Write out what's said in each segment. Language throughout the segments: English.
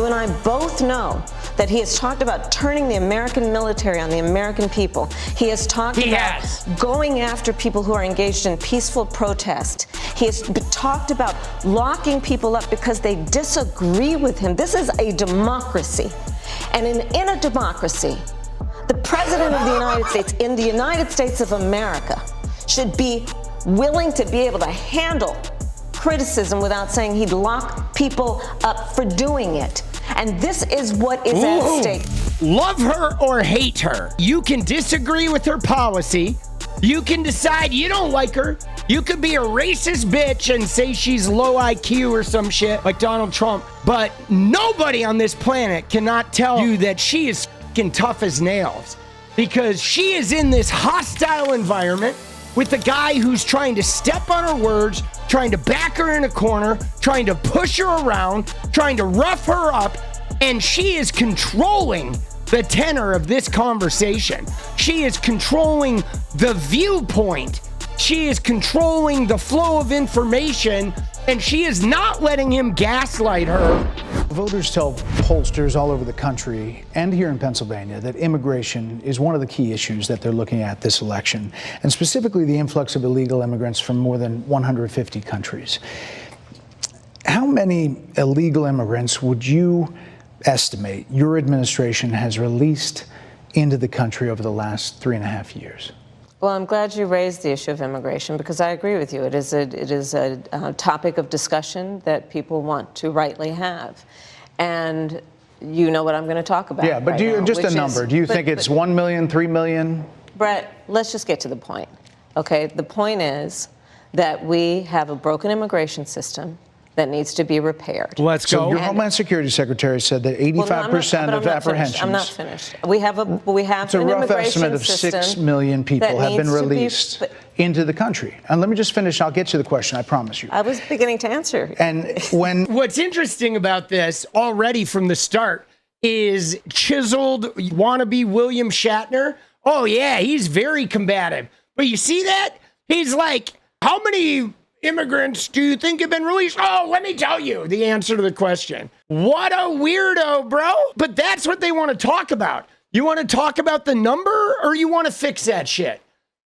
and I both know that he has talked about turning the American military on the American people. He has talked about going after people who are engaged in peaceful protest. He has talked about locking people up because they disagree with him. This is a democracy. And in a democracy, the President of the United States, in the United States of America, should be willing to be able to handle criticism without saying he'd lock people up for doing it. And this is what is at stake. Love her or hate her. You can disagree with her policy. You can decide you don't like her. You could be a racist bitch and say she's low IQ or some shit like Donald Trump. But nobody on this planet cannot tell you that she is fucking tough as nails, because she is in this hostile environment with a guy who's trying to step on her words, trying to back her in a corner, trying to push her around, trying to rough her up, and she is controlling the tenor of this conversation. She is controlling the viewpoint. She is controlling the flow of information, and she is not letting him gaslight her. Voters tell pollsters all over the country and here in Pennsylvania that immigration is one of the key issues that they're looking at this election, and specifically the influx of illegal immigrants from more than 150 countries. How many illegal immigrants would you estimate your administration has released into the country over the last 3.5 years? Well, I'm glad you raised the issue of immigration, because I agree with you. It is a topic of discussion that people want to rightly have. And you know what I'm going to talk about. Yeah, but right do you, now, just a number. Do you think it's 1 million, 3 million? Brett, let's just get to the point. Okay, the point is that we have a broken immigration system that needs to be repaired. Let's go. So your Homeland Security Secretary said that 85% of apprehensions. I'm not finished. We have an it's a rough estimate of 6 million people have been released into the country. And let me just finish. I'll get to the question, I promise you. I was beginning to answer. And when what's interesting about this already from the start is chiseled wannabe William Shatner. Oh yeah, he's very combative. But you see that? He's like, how many immigrants do you think have been released? Oh, let me tell you the answer to the question. What a weirdo, bro. But that's what they want to talk about. You want to talk about the number, or you want to fix that shit?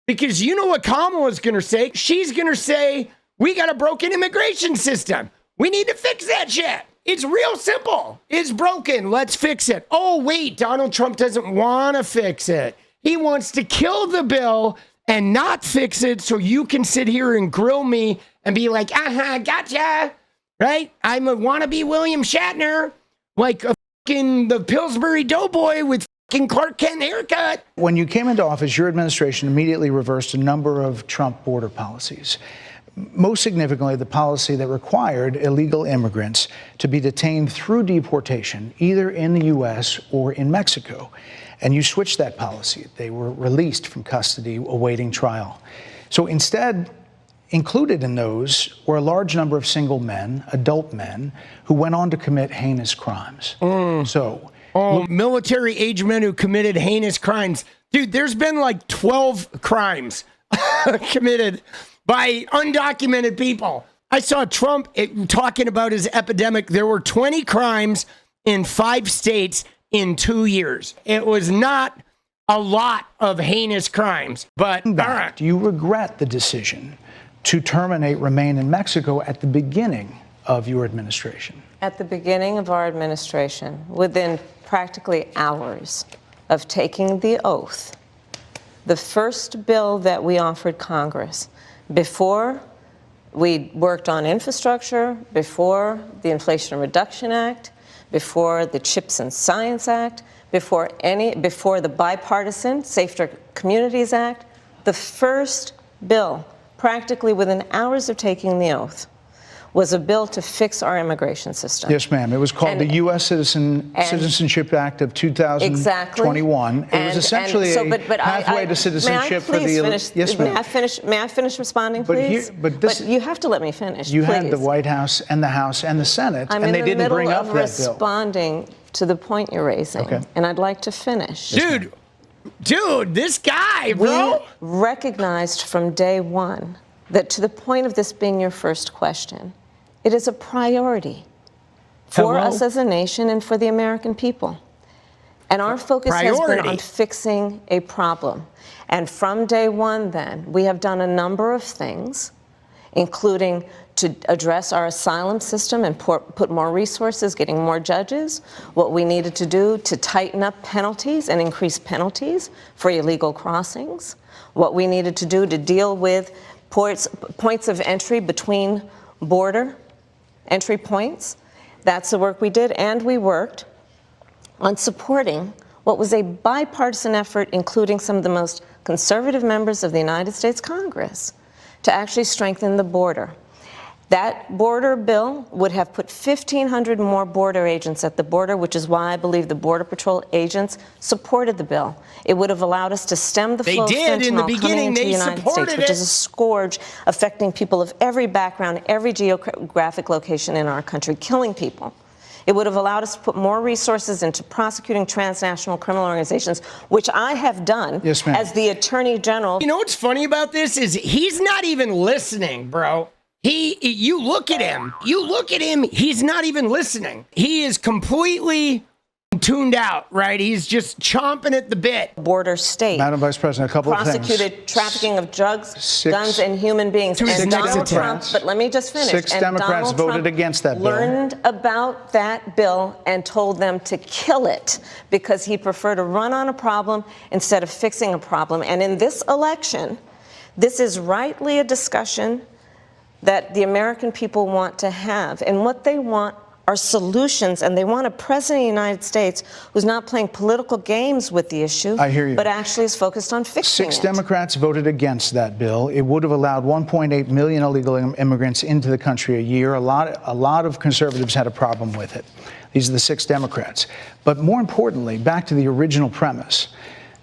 Because you know what Kamala's going to say. She's going to say, we got a broken immigration system. We need to fix that shit. It's real simple. It's broken. Let's fix it. Oh, wait, Donald Trump doesn't want to fix it. He wants to kill the bill and not fix it so you can sit here and grill me and be like, gotcha, right? I'm a wannabe William Shatner, like a fucking the Pillsbury Doughboy with fucking Clark Kent haircut. When you came into office, your administration immediately reversed a number of Trump border policies. Most significantly, the policy that required illegal immigrants to be detained through deportation, either in the U.S. or in Mexico. And you switched that policy. They were released from custody awaiting trial. So instead, included in those were a large number of single men, adult men, who went on to commit heinous crimes. Military age men who committed heinous crimes. Dude, there's been like 12 crimes committed by undocumented people. I saw Trump talking about his epidemic. There were 20 crimes in 5 states in 2 years. It was not a lot of heinous crimes, but all right. Do you regret the decision to terminate Remain in Mexico at the beginning of your administration? At the beginning of our administration, within practically hours of taking the oath, the first bill that we offered Congress, before we worked on infrastructure, before the Inflation Reduction Act, before the CHIPS and Science Act, before the bipartisan Safer Communities Act, the first bill, practically within hours of taking the oath, was a bill to fix our immigration system. Yes, ma'am. It was called the U.S. Citizenship Act of 2021. Exactly. It was essentially a pathway to citizenship for the elite. Yes, ma'am. May I finish responding, please? But you have to let me finish, You please. had the White House and the House and the Senate, and they didn't bring up that bill. I'm in the middle of responding to the point you're raising, and I'd like to finish. Dude, this guy, bro. We recognized from day one that, to the point of this being your first question, it is a priority for us as a nation and for the American people. And our focus has been on fixing a problem. And from day one, then, we have done a number of things, including to address our asylum system and put more resources, getting more judges, what we needed to do to tighten up penalties and increase penalties for illegal crossings, what we needed to do to deal with points of entry between border entry points. That's the work we did, and we worked on supporting what was a bipartisan effort, including some of the most conservative members of the United States Congress, to actually strengthen the border. That border bill would have put 1,500 more border agents at the border, which is why I believe the Border Patrol agents supported the bill. It would have allowed us to stem the flow of fentanyl coming into the United States, which is a scourge affecting people of every background, every geographic location in our country, killing people. It would have allowed us to put more resources into prosecuting transnational criminal organizations, which I have done as the Attorney General. You know what's funny about this is he's not even listening, bro. You look at him, he's not even listening. He is completely tuned out, right? He's just chomping at the bit. Border state. Madam Vice President, a couple of things. Prosecuted trafficking of drugs, guns, and human beings. And Donald Trump, but let me just finish. 6 Democrats voted against that bill. Learned about that bill and told them to kill it because he preferred to run on a problem instead of fixing a problem. And in this election, this is rightly a discussion that the American people want to have. And what they want are solutions, and they want a president of the United States who's not playing political games with the issue, I hear you, but actually is focused on fixing it. 6 Democrats voted against that bill. It would have allowed 1.8 million illegal immigrants into the country a year. A lot of conservatives had a problem with it. These are the 6 Democrats. But more importantly, back to the original premise,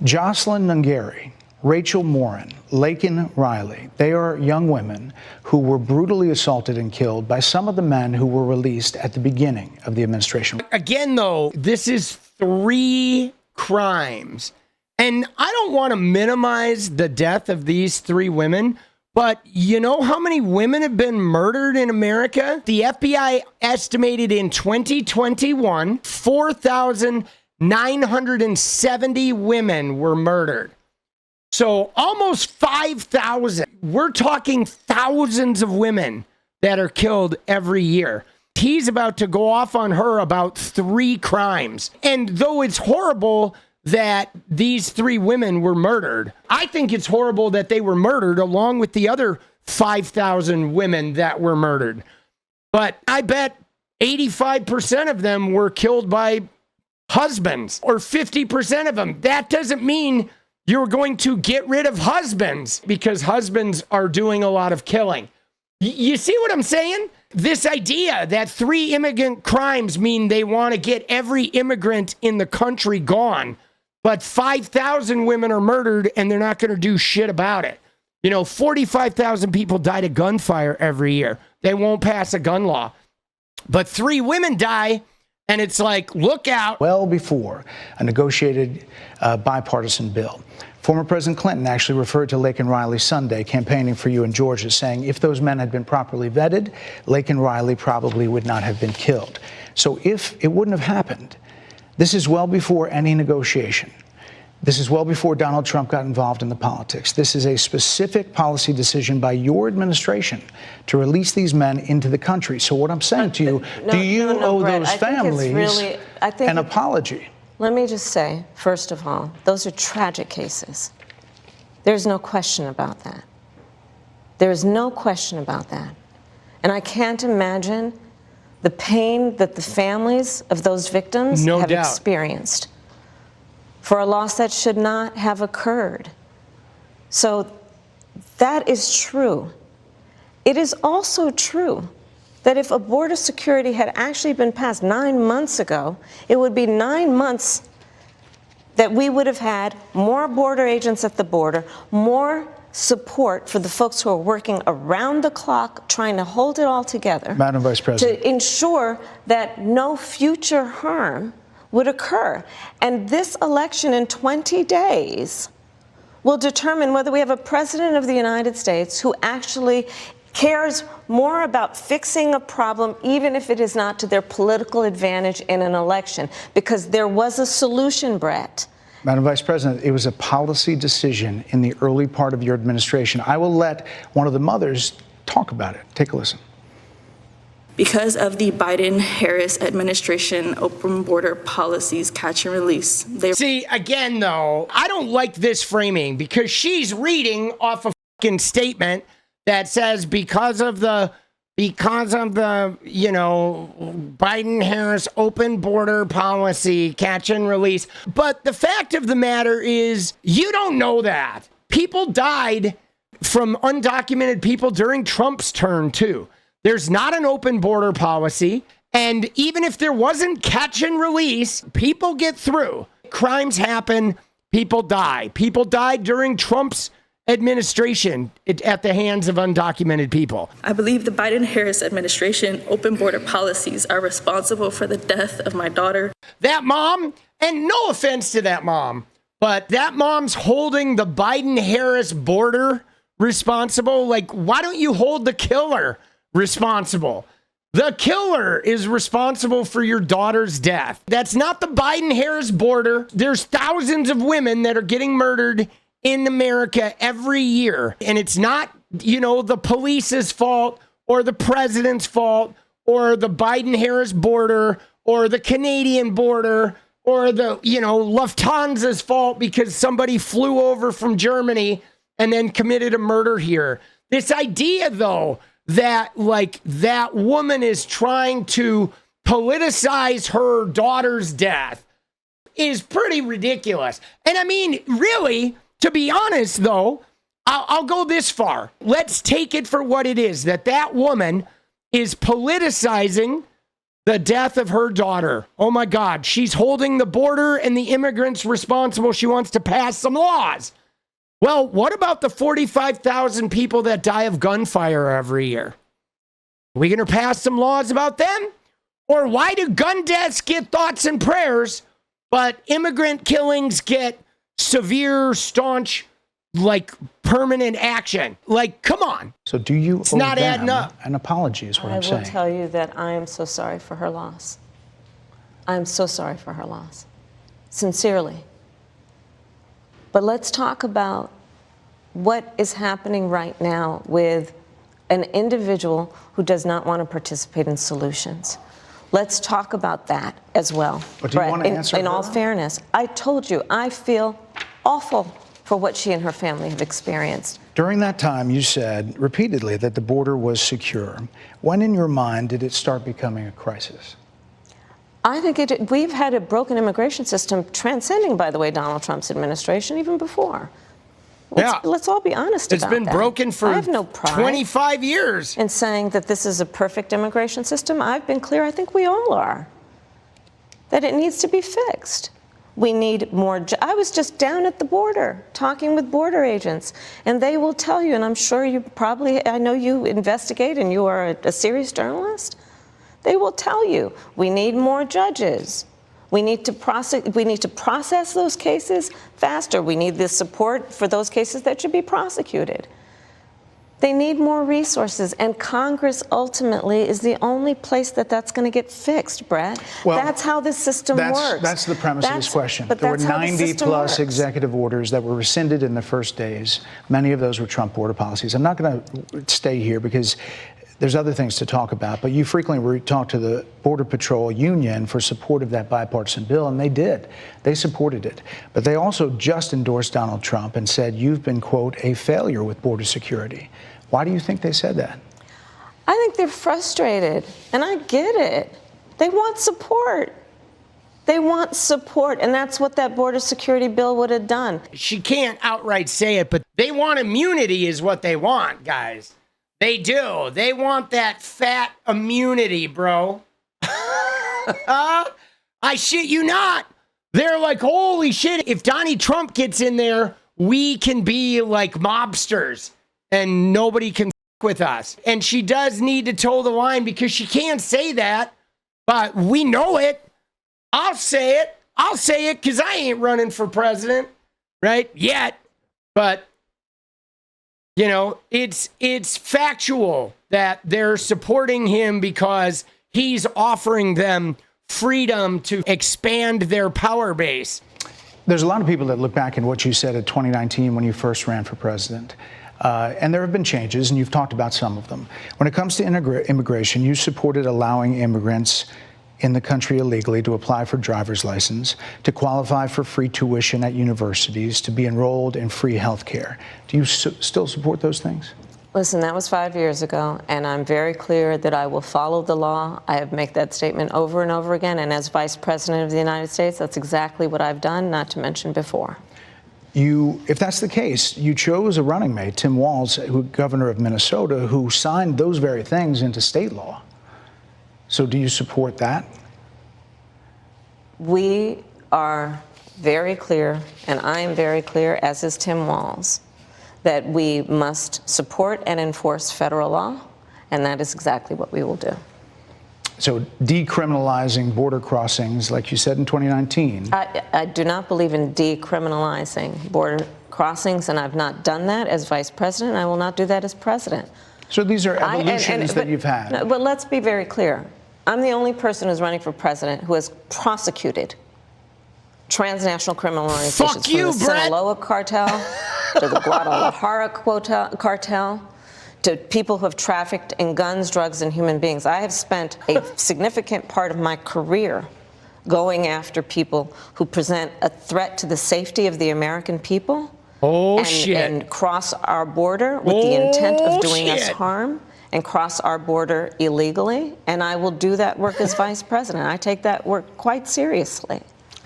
Jocelyn Nungari, Rachel Morin, Laken Riley, they are young women who were brutally assaulted and killed by some of the men who were released at the beginning of the administration. Again, though, this is 3 crimes. And I don't want to minimize the death of these 3 women, but you know how many women have been murdered in America? The FBI estimated in 2021, 4,970 women were murdered. So almost 5,000. We're talking thousands of women that are killed every year. He's about to go off on her about 3 crimes. And though it's horrible that these 3 women were murdered, I think it's horrible that they were murdered along with the other 5,000 women that were murdered. But I bet 85% of them were killed by husbands, or 50% of them. That doesn't mean you're going to get rid of husbands, because husbands are doing a lot of killing. You see what I'm saying? This idea that 3 immigrant crimes mean they want to get every immigrant in the country gone, but 5,000 women are murdered and they're not going to do shit about it. You know, 45,000 people died of gunfire every year. They won't pass a gun law. But 3 women die, and it's like, look out. Well before a negotiated bipartisan bill. Former President Clinton actually referred to Laken Riley Sunday, campaigning for you in Georgia, saying if those men had been properly vetted, Laken Riley probably would not have been killed. So if it wouldn't have happened, this is well before any negotiation. This is well before Donald Trump got involved in the politics. This is a specific policy decision by your administration to release these men into the country. So what I'm saying to you, do you owe those families an apology? Let me just say, first of all, those are tragic cases. There's no question about that. There is no question about that. And I can't imagine the pain that the families of those victims have experienced for a loss that should not have occurred. So that is true. It is also true that if a border security had actually been passed 9 months ago, it would be 9 months that we would have had more border agents at the border, more support for the folks who are working around the clock trying to hold it all together. Madam Vice President. To ensure that no future harm would occur. And this election in 20 days will determine whether we have a president of the United States who actually cares more about fixing a problem, even if it is not to their political advantage in an election, because there was a solution, Brett. Madam Vice President, it was a policy decision in the early part of your administration. I will let one of the mothers talk about it. Take a listen. Because of the Biden-Harris administration open border policies catch and release. See, again, though, I don't like this framing because she's reading off a fucking statement that says because of the Biden-Harris open border policy catch and release. But the fact of the matter is you don't know that. People died from undocumented people during Trump's term, too. There's not an open border policy. And even if there wasn't catch and release, people get through. Crimes happen. People die. People died during Trump's administration at the hands of undocumented people. I believe the Biden-Harris administration open border policies are responsible for the death of my daughter. That mom, and no offense to that mom, but that mom's holding the Biden-Harris border responsible. Like, why don't you hold the killer responsible? The killer is responsible for your daughter's death. That's not the Biden-Harris border. There's thousands of women that are getting murdered in America every year. And it's not, the police's fault or the president's fault or the Biden-Harris border or the Canadian border or the, Lufthansa's fault because somebody flew over from Germany and then committed a murder here. This idea, though, that that woman is trying to politicize her daughter's death is pretty ridiculous. And I mean, really, to be honest, though, I'll go this far. Let's take it for what it is, that woman is politicizing the death of her daughter. Oh, my God. She's holding the border and the immigrants responsible. She wants to pass some laws. Well, what about the 45,000 people that die of gunfire every year? Are we going to pass some laws about them? Or why do gun deaths get thoughts and prayers, but immigrant killings get severe, staunch, permanent action? Come on. So do you It's not adding up. An apology is what I'm saying. I will tell you that I am so sorry for her loss. I am so sorry for her loss. Sincerely. But let's talk about what is happening right now with an individual who does not want to participate in solutions. Let's talk about that as well. But do you want to answer in all fairness, I told you, I feel awful for what she and her family have experienced. During that time, you said repeatedly that the border was secure. When in your mind did it start becoming a crisis? I think we've had a broken immigration system transcending, by the way, Donald Trump's administration, even before. Let's all be honest about that. It's been broken for I have no pride 25 years. in saying that this is a perfect immigration system. I've been clear, I think we all are, that it needs to be fixed. We need more. I was just down at the border talking with border agents, and they will tell you, and I'm sure I know you investigate and you are a serious journalist. They will tell you, we need more judges. We need to process those cases faster. We need the support for those cases that should be prosecuted. They need more resources, and Congress ultimately is the only place that's going to get fixed, Brett. Well, that's how this system works. That's the premise of this question. But there were that's how the 90 system plus works. executive orders that were rescinded in the first days. Many of those were Trump border policies. I'm not going to stay here because there's other things to talk about, but you frequently talk to the Border Patrol Union for support of that bipartisan bill, and they did. They supported it. But they also just endorsed Donald Trump and said, you've been, quote, a failure with border security. Why do you think they said that? I think they're frustrated, and I get it. They want support. They want support, and that's what that border security bill would have done. She can't outright say it, but they want immunity is what they want, guys. They do. They want that fat immunity, bro. I shit you not. They're like, holy shit, if Donnie Trump gets in there, we can be like mobsters and nobody can f with us. And she does need to toe the line because she can't say that, but we know it. I'll say it. I'll say it because I ain't running for president, right? Yet. But You know, it's factual that they're supporting him because he's offering them freedom to expand their power base. There's a lot of people that look back at what you said at 2019 when you first ran for president. And there have been changes, and you've talked about some of them. When it comes to immigration, you supported allowing immigrants in the country illegally to apply for driver's license, to qualify for free tuition at universities, to be enrolled in free health care. Do you still support those things? Listen, that was 5 years ago, and I'm very clear that I will follow the law. I have made that statement over and over again, and as Vice President of the United States, that's exactly what I've done, not to mention before. If that's the case, you chose a running mate, Tim Walz, governor of Minnesota, who signed those very things into state law. So do you support that? We are very clear, and I am very clear, as is Tim Walz, that we must support and enforce federal law, and that is exactly what we will do. So decriminalizing border crossings, like you said in 2019. I do not believe in decriminalizing border crossings, and I've not done that as vice president. I will not do that as president. So these are evolutions that you've had. But let's be very clear. I'm the only person who's running for president who has prosecuted transnational criminal organizations. Fuck you, from the Brett. Sinaloa cartel to the Guadalajara cartel to people who have trafficked in guns, drugs, and human beings. I have spent a significant part of my career going after people who present a threat to the safety of the American people. And cross our border with the intent of doing us harm and cross our border illegally. And I will do that work as vice president. I take that work quite seriously.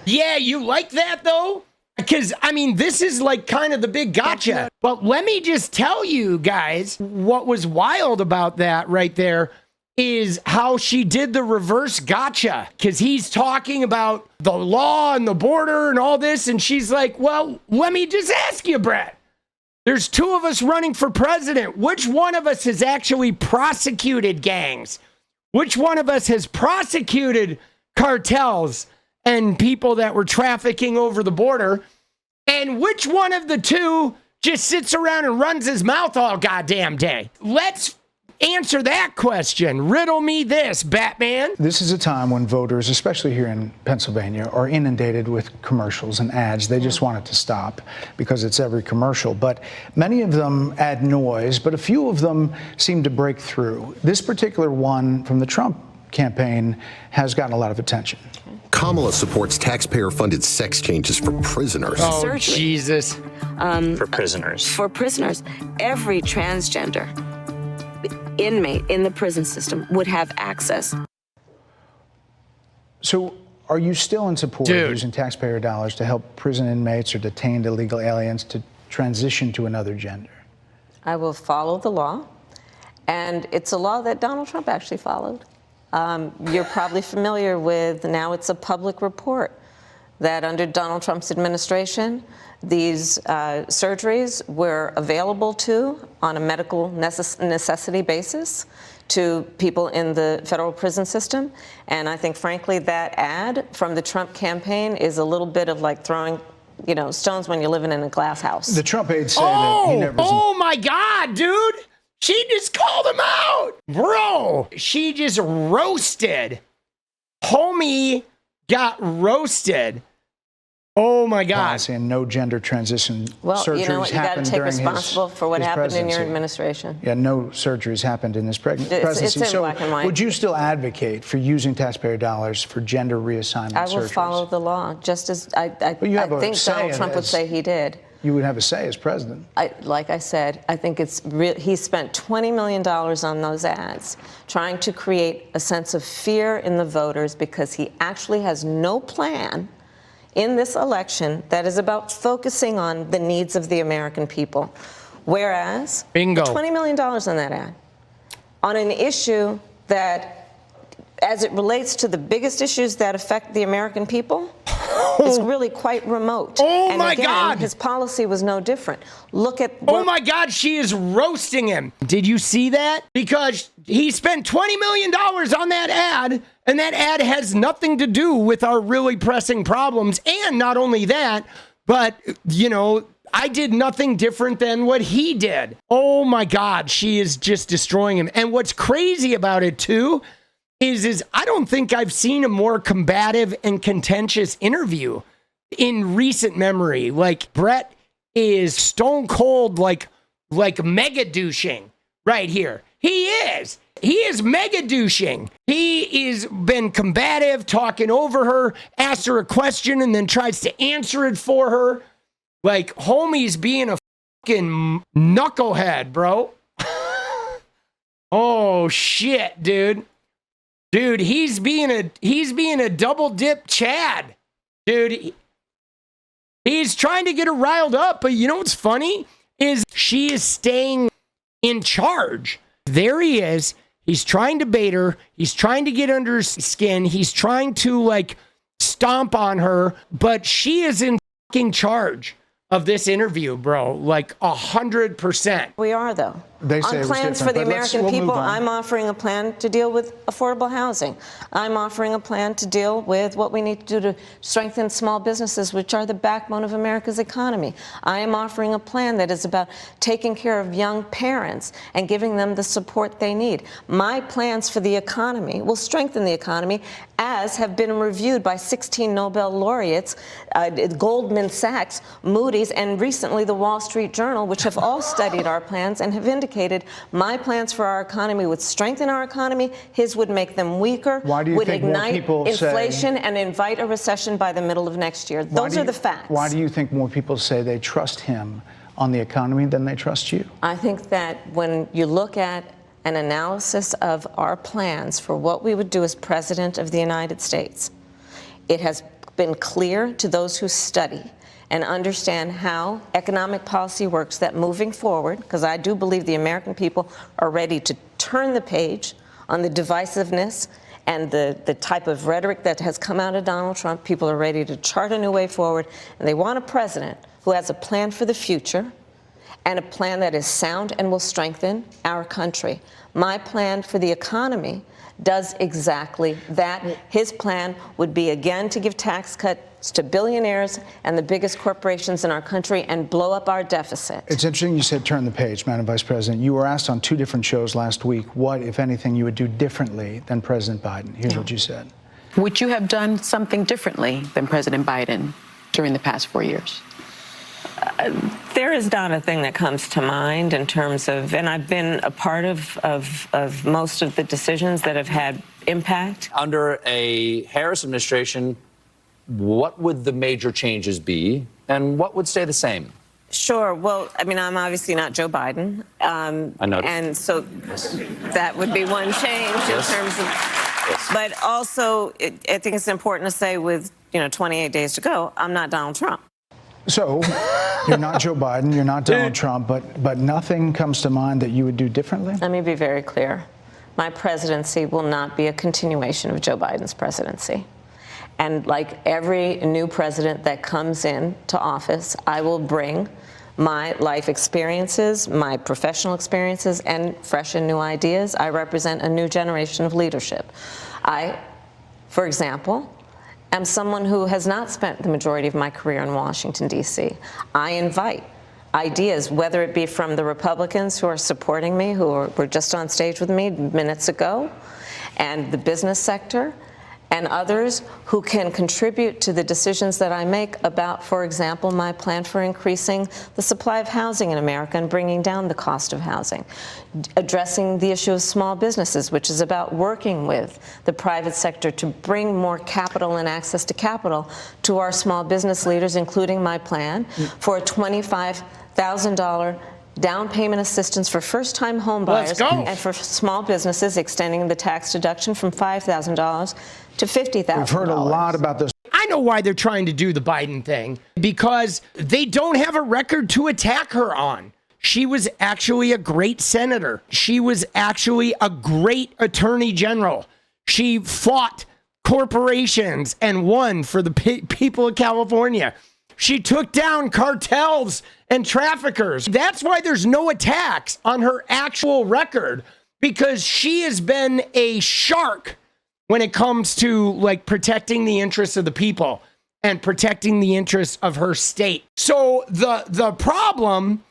Yeah, you like that, though? Because, I mean, this is like kind of the big gotcha. But let me just tell you guys what was wild about that right there is how she did the reverse gotcha. Because he's talking about the law and the border and all this. And she's like, well, let me just ask you, Brett. There's two of us running for president. Which one of us has actually prosecuted gangs? Which one of us has prosecuted cartels and people that were trafficking over the border? And which one of the two just sits around and runs his mouth all goddamn day? Let's answer that question. Riddle me this, Batman. This is a time when voters, especially here in Pennsylvania, are inundated with commercials and ads. They just want it to stop because it's every commercial. But many of them add noise, but a few of them seem to break through. This particular one from the Trump campaign has gotten a lot of attention. Kamala supports taxpayer-funded sex changes for prisoners. Oh, surgery. Jesus. For prisoners. For prisoners. Every transgender inmate in the prison system would have access. So are you still in support of using taxpayer dollars to help prison inmates or detained illegal aliens to transition to another gender? I will follow the law, and it's a law that Donald Trump actually followed. You're probably familiar with, now it's a public report, that under Donald Trump's administration, these surgeries were available on a medical necessity basis to people in the federal prison system. And I think, frankly, that ad from the Trump campaign is a little bit of like throwing, stones when you're living in a glass house. The Trump aides say that he never... Oh, my God, dude. She just called him out. Bro, she just roasted. Homie got roasted. Oh, my God. And no gender transition surgeries you know what? You got to take responsible for what happened in your administration. Yeah, no surgeries happened in his presidency. It's in black and white. Would you still advocate for using taxpayer dollars for gender reassessment surgeries? I will follow the law, just as I think Donald Trump would say he did. You would have a say as president. Like I said, I think it's he spent $20 million on those ads, trying to create a sense of fear in the voters because he actually has no plan in this election that is about focusing on the needs of the American people. Whereas, Bingo. $20 million on that ad, on an issue that, as it relates to the biggest issues that affect the American people, is really quite remote. Oh, and my again, God. His policy was no different. Look at... Oh, my God, she is roasting him. Did you see that? Because he spent $20 million on that ad, and that ad has nothing to do with our really pressing problems. And not only that, but, I did nothing different than what he did. Oh my God, she is just destroying him. And what's crazy about it too is I don't think I've seen a more combative and contentious interview in recent memory. Like Brett is stone cold, like mega douching right here. He is mega douching. He is been combative, talking over her, asks her a question and then tries to answer it for her. Like homie's being a fucking knucklehead, bro. Oh shit, dude. Dude, he's being a double dip Chad. Dude, he's trying to get her riled up, but you know what's funny is she is staying in charge. There he is. He's trying to bait her. He's trying to get under her skin. He's trying to like stomp on her, but she is in fucking charge of this interview, bro. Like 100%. We are, though. They say on plans for the American people, I'm offering a plan to deal with affordable housing. I'm offering a plan to deal with what we need to do to strengthen small businesses, which are the backbone of America's economy. I am offering a plan that is about taking care of young parents and giving them the support they need. My plans for the economy will strengthen the economy, as have been reviewed by 16 Nobel laureates, Goldman Sachs, Moody's, and recently the Wall Street Journal, which have all studied our plans and have indicated my plans for our economy would strengthen our economy, his would make them weaker, would ignite inflation and invite a recession by the middle of next year. Those are the facts. Why do you think more people say they trust him on the economy than they trust you? I think that when you look at an analysis of our plans for what we would do as President of the United States, it has been clear to those who study and understand how economic policy works that moving forward, because I do believe the American people are ready to turn the page on the divisiveness and the type of rhetoric that has come out of Donald Trump. People are ready to chart a new way forward, and they want a president who has a plan for the future and a plan that is sound and will strengthen our country. My plan for the economy does exactly that. His plan would be, again, to give tax cuts to billionaires and the biggest corporations in our country and blow up our deficit. It's interesting you said turn the page, Madam Vice President. You were asked on 2 different shows last week what, if anything, you would do differently than President Biden. Here's what you said. Would you have done something differently than President Biden during the past 4 years? There is not a thing that comes to mind in terms of, and I've been a part of most of the decisions that have had impact. Under a Harris administration, what would the major changes be, and what would stay the same? Sure. Well, I mean, I'm obviously not Joe Biden. I noticed. And so that would be one change in terms of, but also I think it's important to say with, 28 days to go, I'm not Donald Trump. So you're not Joe Biden, you're not Donald Trump, but nothing comes to mind that you would do differently? Let me be very clear. My presidency will not be a continuation of Joe Biden's presidency. And like every new president that comes into office, I will bring my life experiences, my professional experiences, and fresh and new ideas. I represent a new generation of leadership. I, for example, am someone who has not spent the majority of my career in Washington, D.C. I invite ideas, whether it be from the Republicans who are supporting me, who were just on stage with me minutes ago, and the business sector, and others who can contribute to the decisions that I make about, for example, my plan for increasing the supply of housing in America and bringing down the cost of housing, addressing the issue of small businesses, which is about working with the private sector to bring more capital and access to capital to our small business leaders, including my plan for a $25,000 down payment assistance for first-time home buyers and for small businesses, extending the tax deduction from $5,000 to $50,000. We've heard a lot about this. I know why they're trying to do the Biden thing, because they don't have a record to attack her on. She was actually a great senator. She was actually a great attorney general. She fought corporations and won for the people of California. She took down cartels and traffickers. That's why there's no attacks on her actual record, because she has been a shark when it comes to like protecting the interests of the people. and protecting the interests of her state. So the problem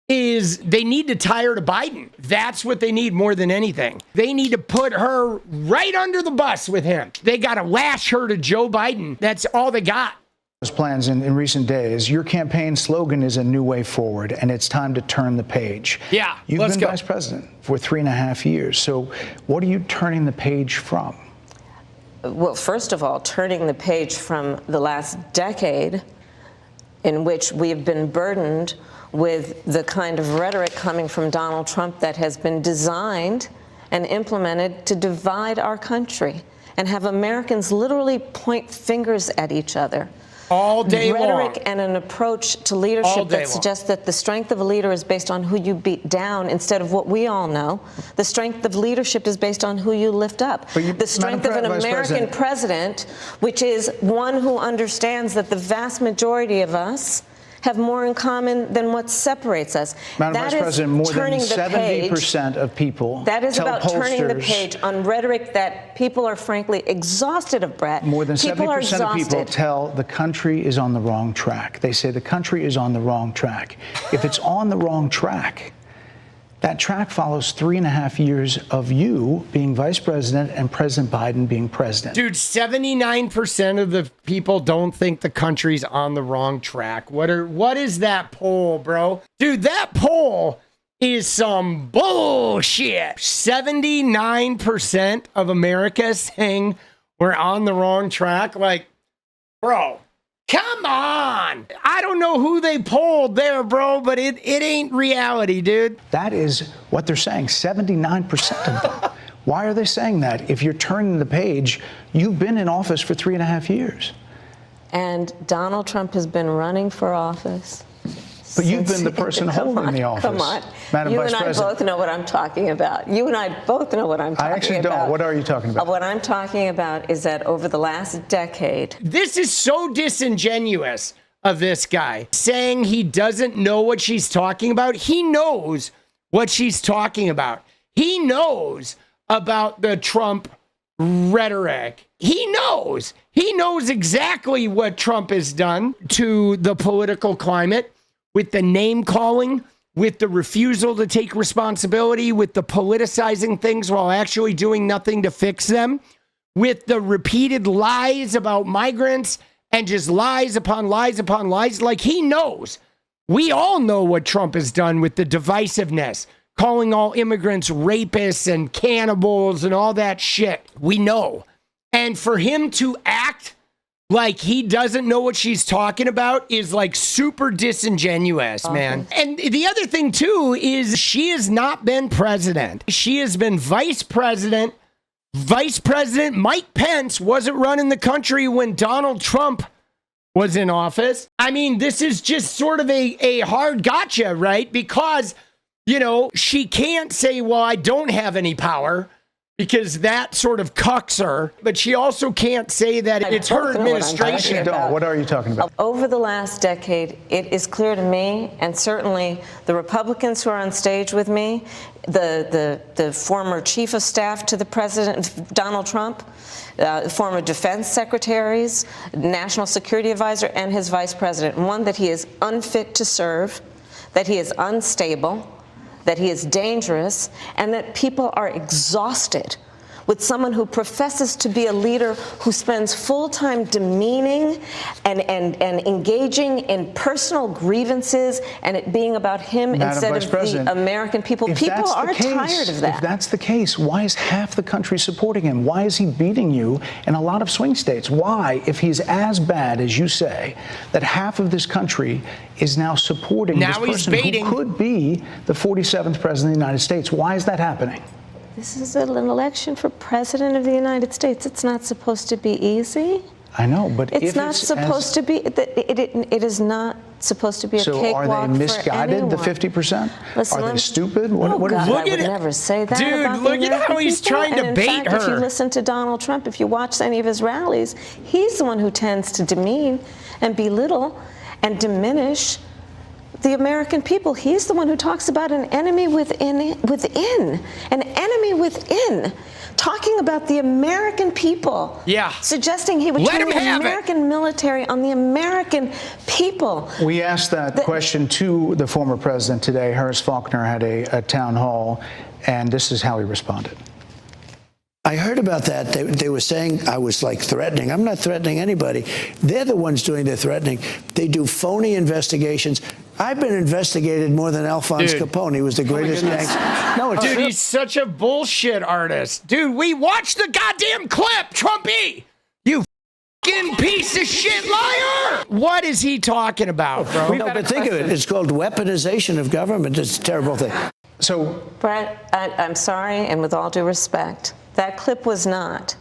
is they need to tie her to Biden. That's what they need more than anything. They need to put her right under the bus with him. They got to lash her to Joe Biden. That's all they got. Plans in recent days. Your campaign slogan is a new way forward, and it's time to turn the page. Yeah, You've been vice president for 3.5 years. So what are you turning the page from? Well, first of all, turning the page from the last decade in which we have been burdened with the kind of rhetoric coming from Donald Trump that has been designed and implemented to divide our country and have Americans literally point fingers at each other. All day long. Rhetoric and an approach to leadership that suggests that the strength of a leader is based on who you beat down instead of what we all know. The strength of leadership is based on who you lift up. The strength of an American president, which is one who understands that the vast majority of us have more in common than what separates us. Madam Vice President, more than 70% of people that is tell about pollsters, turning the page on rhetoric that people are frankly exhausted of, Brett. More than 70% of people tell the country is on the wrong track. They say the country is on the wrong track. If it's on the wrong track, that track follows 3.5 years of you being vice president and President Biden being president. Dude, 79% of the people don't think the country's on the wrong track. What is that poll, bro? Dude, that poll is some bullshit. 79% of America saying we're on the wrong track. Like, bro, come on. I don't know who they polled there, bro, but it ain't reality, dude. That is what they're saying, 79% of them. Why are they saying that? If you're turning the page, you've been in office for 3.5 years. And Donald Trump has been running for office. But you've been the person holding the office. Come on. Madam Vice President. You and I both know what I'm talking about. You and I both know what I'm talking about. I actually don't. What are you talking about? What I'm talking about is that over the last decade. This is so disingenuous of this guy, saying he doesn't know what she's talking about. He knows what she's talking about. He knows about the Trump rhetoric. He knows exactly what Trump has done to the political climate, with the name calling, with the refusal to take responsibility, with the politicizing things while actually doing nothing to fix them, with the repeated lies about migrants and just lies upon lies upon lies. Like, he knows. We all know what Trump has done with the divisiveness, calling all immigrants rapists and cannibals and all that shit. We know. And for him to act like he doesn't know what she's talking about is like super disingenuous, man. And the other thing too is she has not been president. She has been vice president. Vice President Mike Pence wasn't running the country when Donald Trump was in office. I mean, this is just sort of a hard gotcha, right? Because, you know, she can't say, well, I don't have any power, because that sort of cucks her, but she also can't say that it's her administration. What are you talking about? Over the last decade, it is clear to me, and certainly the Republicans who are on stage with me, the former chief of staff to the president, Donald Trump, former defense secretaries, national security advisor, and his vice president. One, that he is unfit to serve, that he is unstable, that he is dangerous, and that people are exhausted with someone who professes to be a leader who spends full time demeaning and engaging in personal grievances and it being about him instead of the American people. People are tired of that. If that's the case, why is half the country supporting him? Why is he beating you in a lot of swing states? Why, if he's as bad as you say, that half of this country is now supporting this person who could be the 47th president of the United States? Why is that happening? This is an election for president of the United States. It's not supposed to be easy. I know, but it's not supposed to be. It is not supposed to be a cakewalk for anyone. So are they misguided, the 50%? Are they stupid? What is God, it? I would never say that. Dude, about look at how he's trying to bait her. If you listen to Donald Trump, if you watch any of his rallies, he's the one who tends to demean and belittle and diminish the American people. He's the one who talks about an enemy within. An enemy within. talking about the American people. Yeah. Suggesting he would Let turn him the have it. American military on the American people. We asked that question to the former president today. Harris Faulkner had a town hall, and this is how he responded. I heard about that. They were saying I was like threatening. I'm not threatening anybody. They're the ones doing the threatening. They do phony investigations. I've been investigated more than Alphonse Capone. He was the greatest gangster. No, it's Dude, true. he's such a bullshit artist. Dude, we watched the goddamn clip, Trumpy. You fucking piece of shit liar. What is he talking about, bro? No, but think of it. It's called weaponization of government. It's a terrible thing. So, Brett, I'm sorry, and with all due respect, that clip was not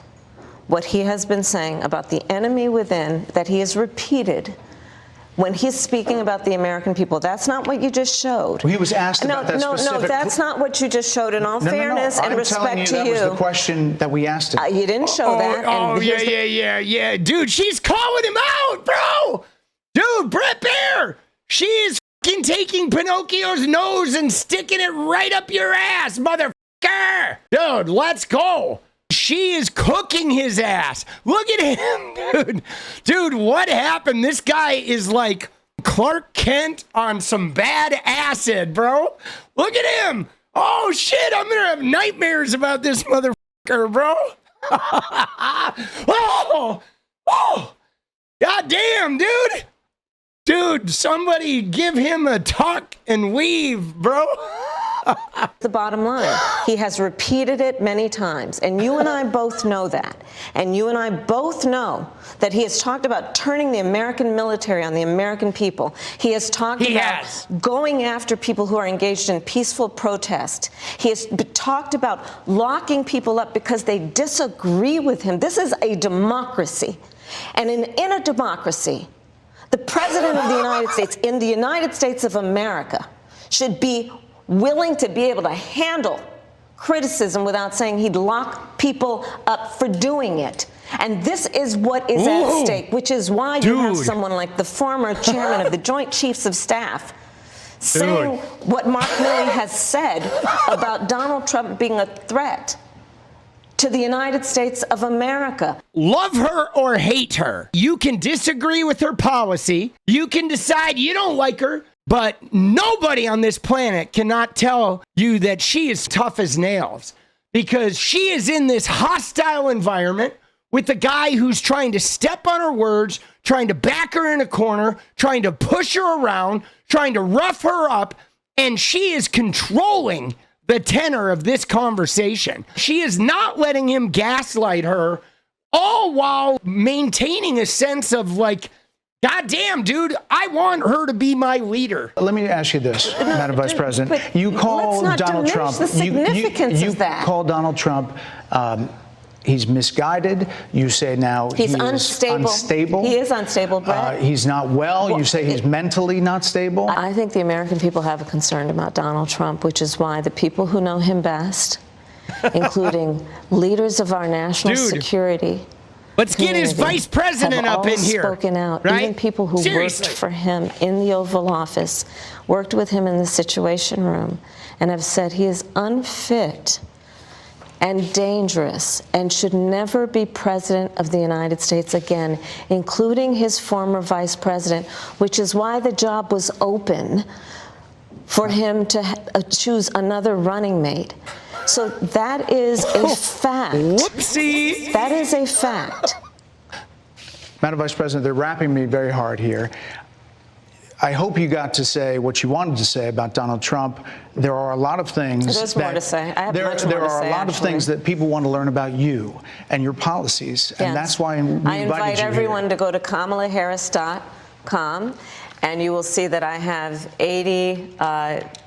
what he has been saying about the enemy within that he has repeated when he's speaking about the American people. That's not what you just showed. Well, he was asked about that specific... No, that's not what you just showed. In all fairness and respect to you. That was the question that we asked him. You didn't show that. Oh, yeah. Dude, she's calling him out, bro. Dude, Brett Baier. She is fucking taking Pinocchio's nose and sticking it right up your ass, motherfucker. Dude, let's go. She is cooking his ass. Look at him, dude. Dude, what happened? This guy is like Clark Kent on some bad acid, bro. Look at him. Oh, shit. I'm going to have nightmares about this motherfucker, bro. Oh, God damn, dude. Dude, somebody give him a tuck and weave, bro. The bottom line, he has repeated it many times, and you and I both know that. And you and I both know that he has talked about turning the American military on the American people. He has talked about going after people who are engaged in peaceful protest. He has talked about locking people up because they disagree with him. This is a democracy. And in a democracy, the President of the United States, in the United States of America, should be willing to be able to handle criticism without saying he'd lock people up for doing it. And this is what is at stake, which is why you have someone like the former chairman of the Joint Chiefs of Staff saying what Mark Milley has said about Donald Trump being a threat to the United States of America. Love her or hate her. You can disagree with her policy. You can decide you don't like her. But nobody on this planet cannot tell you that she is tough as nails, because she is in this hostile environment with the guy who's trying to step on her words, trying to back her in a corner, trying to push her around, trying to rough her up, and she is controlling the tenor of this conversation. She is not letting him gaslight her, all while maintaining a sense of like, God damn, dude, I want her to be my leader. Let me ask you this, Madam Vice President. You call Donald Trump. You call Donald Trump. He's misguided. You say now he's unstable. He is unstable, Brett. He's not well. You say he's mentally not stable. I think the American people have a concern about Donald Trump, which is why the people who know him best, including leaders of our national security, let's get his vice president up in here. Spoken out. Right? Even people who worked for him in the Oval Office, worked with him in the Situation Room, and have said he is unfit and dangerous and should never be president of the United States again, including his former vice president, which is why the job was open for him to choose another running mate. So that is a fact. Whoopsie. That is a fact. Madam Vice President, they're rapping me very hard here. I hope you got to say what you wanted to say about Donald Trump. There are a lot of things There's more to say. I have much more to say, There are a lot of things that people want to learn about you and your policies, and that's why we invited you here. I invite everyone to go to KamalaHarris.com, and you will see that I have 80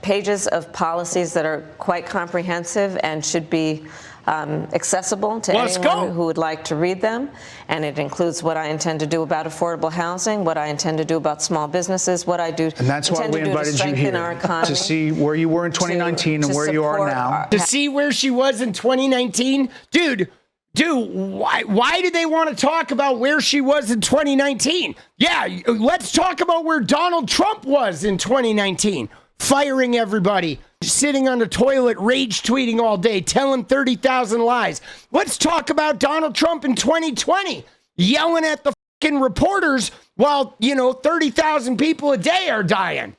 pages of policies that are quite comprehensive and should be accessible to anyone who would like to read them. And it includes what I intend to do about affordable housing, what I intend to do about small bubusinesses, what I do. And that's why we invited you here, to see where you were in 2019 and where you are now. To see where she was in 2019? Dude, why do they want to talk about where she was in 2019? Yeah, let's talk about where Donald Trump was in 2019. firing everybody, sitting on the toilet, rage tweeting all day, telling 30,000 lies. Let's talk about Donald Trump in 2020, yelling at the fucking reporters while, 30,000 people a day are dying.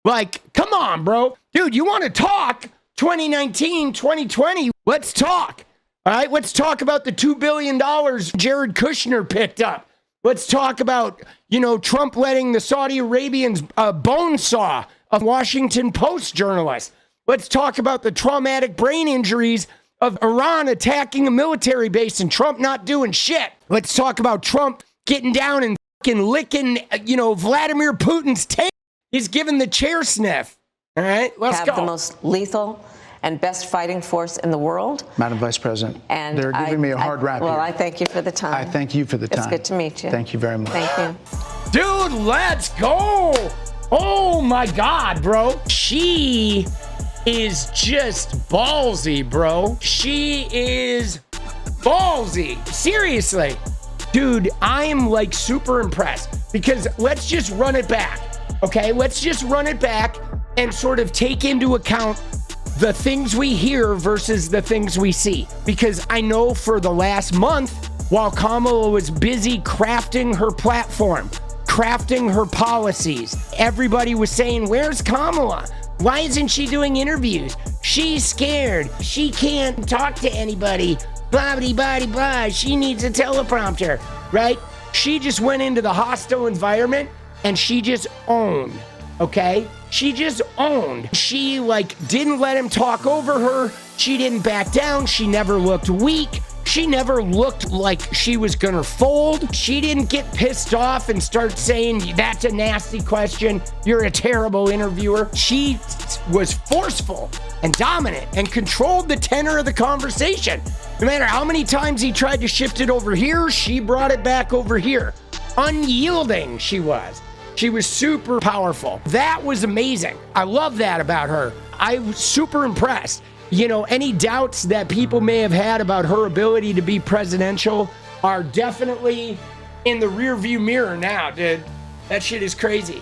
Like, come on, bro. Dude, you want to talk 2019, 2020? Let's talk. All right, let's talk about the $2 billion Jared Kushner picked up. Let's talk about, Trump letting the Saudi Arabians bone saw a Washington Post journalist. Let's talk about the traumatic brain injuries of Iran attacking a military base and Trump not doing shit. Let's talk about Trump getting down and fucking licking, Vladimir Putin's tail. He's giving the chair sniff. All right, let's go. Have the most lethal and best fighting force in the world. Madam Vice President, And they're giving me a hard rap Well, here. I thank you for the time. I thank you for the time. It's good to meet you. Thank you very much. Thank you. Dude, let's go. Oh my God, bro. She is just ballsy, bro. She is ballsy. Seriously. Dude, I am like super impressed because let's just run it back. Okay, let's just run it back and sort of take into account the things we hear versus the things we see. Because I know for the last month, while Kamala was busy crafting her platform, crafting her policies, everybody was saying, where's Kamala? Why isn't she doing interviews? She's scared. She can't talk to anybody. Blah, blah, blah, blah. She needs a teleprompter, right? She just went into the hostile environment and she just owned, okay? She just owned. She didn't let him talk over her. She didn't back down. She never looked weak. She never looked like she was gonna fold. She didn't get pissed off and start saying, that's a nasty question. You're a terrible interviewer. She was forceful and dominant and controlled the tenor of the conversation. No matter how many times he tried to shift it over here, she brought it back over here. Unyielding she was. She was super powerful. That was amazing. I love that about her. I was super impressed. Any doubts that people may have had about her ability to be presidential are definitely in the rearview mirror now, dude. That shit is crazy.